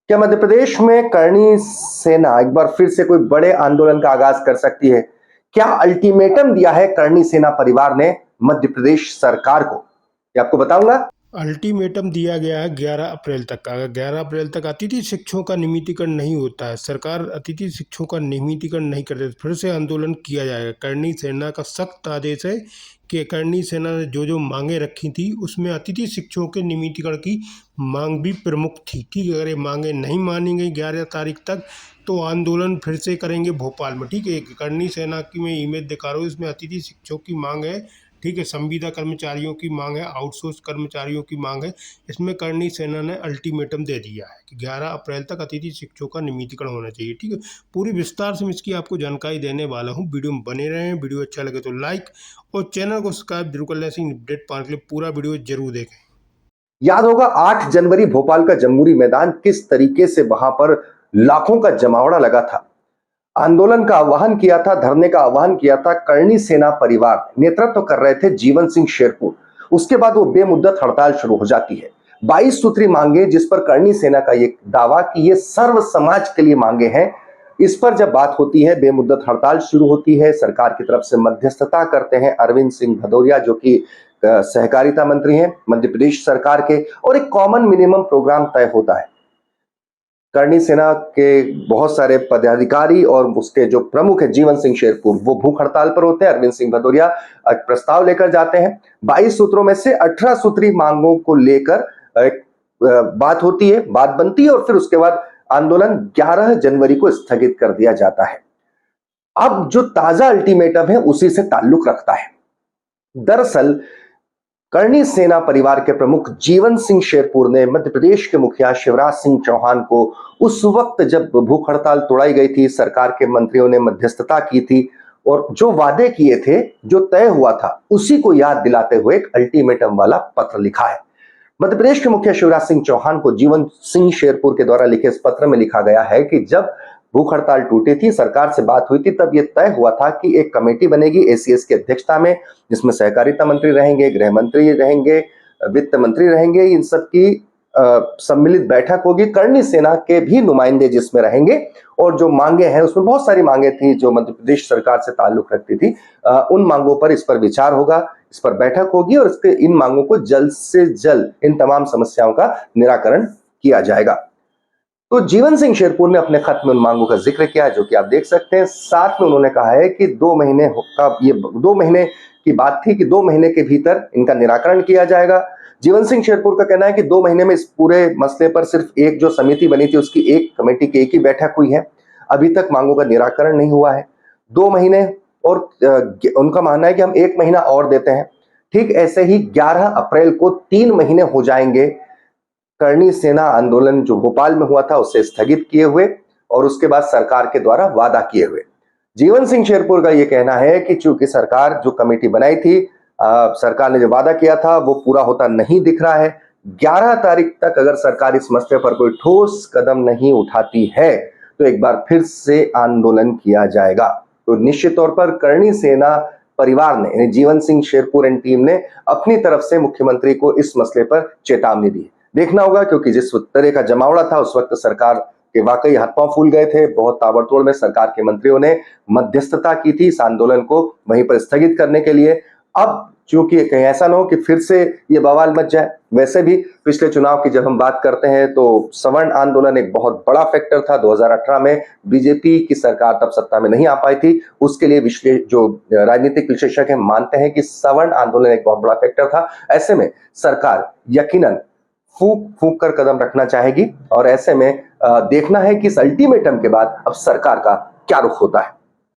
क्या मध्य प्रदेश में करणी सेना एक बार फिर से कोई बड़े आंदोलन का आगाज कर सकती है? क्या अल्टीमेटम दिया है करणी सेना परिवार ने मध्य प्रदेश सरकार को? ये आपको बताऊंगा। अल्टीमेटम दिया गया है 11 अप्रैल तक का। अगर 11 अप्रैल तक अतिथि शिक्षकों का नियमितीकरण नहीं होता है, सरकार अतिथि शिक्षकों का नियमितीकरण नहीं करते, तो फिर से आंदोलन किया जाएगा। करणी सेना का सख्त आदेश है कि करणी सेना ने जो जो मांगे रखी थी उसमें अतिथि शिक्षकों के नियमितीकरण की मांग भी प्रमुख थी। ठीक है, अगर ये मांगे नहीं मानी गई 11 तारीख तक तो आंदोलन फिर से करेंगे भोपाल में। ठीक है, करणी सेना की मैं इमेज दिखा रहा हूँ, इसमें अतिथि शिक्षकों की मांग है। ठीक है, संविदा कर्मचारियों की मांग है, आउटसोर्स कर्मचारियों की मांग है। इसमें करणी सेना ने अल्टीमेटम दे दिया है कि 11 अप्रैल तक अतिथि शिक्षकों का नियमितीकरण होना चाहिए। ठीक है, पूरी विस्तार से मैं इसकी आपको जानकारी देने वाला हूँ। वीडियो में बने रहें। वीडियो अच्छा लगे तो लाइक और चैनल को सब्सक्राइब जरूर कर लें। ऐसी अपडेट पाने के लिए पूरा वीडियो जरूर देखें। याद होगा 8 जनवरी भोपाल का जमहूरी मैदान किस तरीके से वहां पर लाखों का जमावड़ा लगा था। आंदोलन का आह्वान किया था, धरने का आह्वान किया था करणी सेना परिवार, नेतृत्व कर रहे थे जीवन सिंह शेरपुर। उसके बाद वो बेमुद्दत हड़ताल शुरू हो जाती है। 22 सूत्री मांगे, जिस पर करणी सेना का ये दावा कि ये सर्व समाज के लिए मांगे हैं। इस पर जब बात होती है, बेमुद्दत हड़ताल शुरू होती है। सरकार की तरफ से मध्यस्थता करते हैं अरविंद सिंह भदौरिया, जो कि सहकारिता मंत्री हैं मध्य प्रदेश सरकार के, और एक कॉमन मिनिमम प्रोग्राम तय होता है। करणी सेना के बहुत सारे पदाधिकारी और उसके जो प्रमुख है जीवन सिंह शेरपुर, वो भूख हड़ताल पर होते हैं। अरविंद सिंह भदौरिया एक प्रस्ताव लेकर जाते हैं। 22 सूत्रों में से 18 सूत्री मांगों को लेकर एक बात होती है, बात बनती है, और फिर उसके बाद आंदोलन 11 जनवरी को स्थगित कर दिया जाता है। अब जो ताजा अल्टीमेटम है उसी से ताल्लुक रखता है। दरअसल करणी सेना परिवार के प्रमुख जीवन सिंह शेरपुर ने मध्य प्रदेश के मुखिया शिवराज सिंह चौहान को उस वक्त जब भूख हड़ताल तोड़ाई गई थी, सरकार के मंत्रियों ने मध्यस्थता की थी और जो वादे किए थे, जो तय हुआ था, उसी को याद दिलाते हुए एक अल्टीमेटम वाला पत्र लिखा है। मध्य प्रदेश के मुखिया शिवराज सिंह चौहान को जीवन सिंह शेरपुर के द्वारा लिखे इस पत्र में लिखा गया है कि जब भूख हड़ताल टूटी थी, सरकार से बात हुई थी, तब यह तय हुआ था कि एक कमेटी बनेगी एसीएस की अध्यक्षता में, जिसमें सहकारिता मंत्री रहेंगे, गृह मंत्री रहेंगे, वित्त मंत्री रहेंगे। इन सब की सम्मिलित बैठक होगी। करणी सेना के भी नुमाइंदे जिसमें रहेंगे, और जो मांगे हैं उसमें बहुत सारी मांगे थी जो मध्य प्रदेश सरकार से ताल्लुक रखती थी। उन मांगों पर इस पर विचार होगा, इस पर बैठक होगी, और इसके इन मांगों को जल्द से जल्द इन तमाम समस्याओं का निराकरण किया जाएगा। तो जीवन सिंह शेरपुर ने अपने खत में उन मांगों का जिक्र किया है, जो कि आप देख सकते हैं। साथ में उन्होंने कहा है कि 2 महीने का, ये 2 महीने की बात थी कि 2 महीने के भीतर इनका निराकरण किया जाएगा। जीवन सिंह शेरपुर का कहना है कि 2 महीने में इस पूरे मसले पर सिर्फ एक जो समिति बनी थी उसकी एक कमेटी की एक ही बैठक हुई है, अभी तक मांगों का निराकरण नहीं हुआ है। 2 महीने, और उनका मानना है कि हम 1 महीना और देते हैं। ठीक ऐसे ही 11 अप्रैल को 3 महीने हो जाएंगे करणी सेना आंदोलन जो भोपाल में हुआ था उसे स्थगित किए हुए, और उसके बाद सरकार के द्वारा वादा किए हुए। जीवन सिंह शेरपुर का यह कहना है कि चूंकि सरकार जो कमेटी बनाई थी, सरकार ने जो वादा किया था वो पूरा होता नहीं दिख रहा है। 11 तारीख तक अगर सरकार इस मसले पर कोई ठोस कदम नहीं उठाती है तो एक बार फिर से आंदोलन किया जाएगा। तो निश्चित तौर पर करणी सेना परिवार ने, यानी जीवन सिंह शेरपुर एंड टीम ने अपनी तरफ से मुख्यमंत्री को इस मसले पर चेतावनी दी। देखना होगा, क्योंकि जिस तरह का जमावड़ा था उस वक्त सरकार के वाकई हाथ पांव फूल गए थे। बहुत ताबड़तोड़ में सरकार के मंत्रियों ने मध्यस्थता की थी इस आंदोलन को वहीं पर स्थगित करने के लिए। अब चूंकि कहीं ऐसा ना हो कि फिर से ये बवाल मच जाए। वैसे भी पिछले चुनाव की जब हम बात करते हैं तो सवर्ण आंदोलन एक बहुत बड़ा फैक्टर था। 2018 में बीजेपी की सरकार तब सत्ता में नहीं आ पाई थी। उसके लिए जो राजनीतिक विशेषज्ञ हैं मानते हैं कि सवर्ण आंदोलन एक बहुत बड़ा फैक्टर था। ऐसे में सरकार यकीनन फूंक फूंक कर कदम रखना चाहेगी, और ऐसे में देखना है कि इस अल्टीमेटम के बाद अब सरकार का क्या रुख होता है।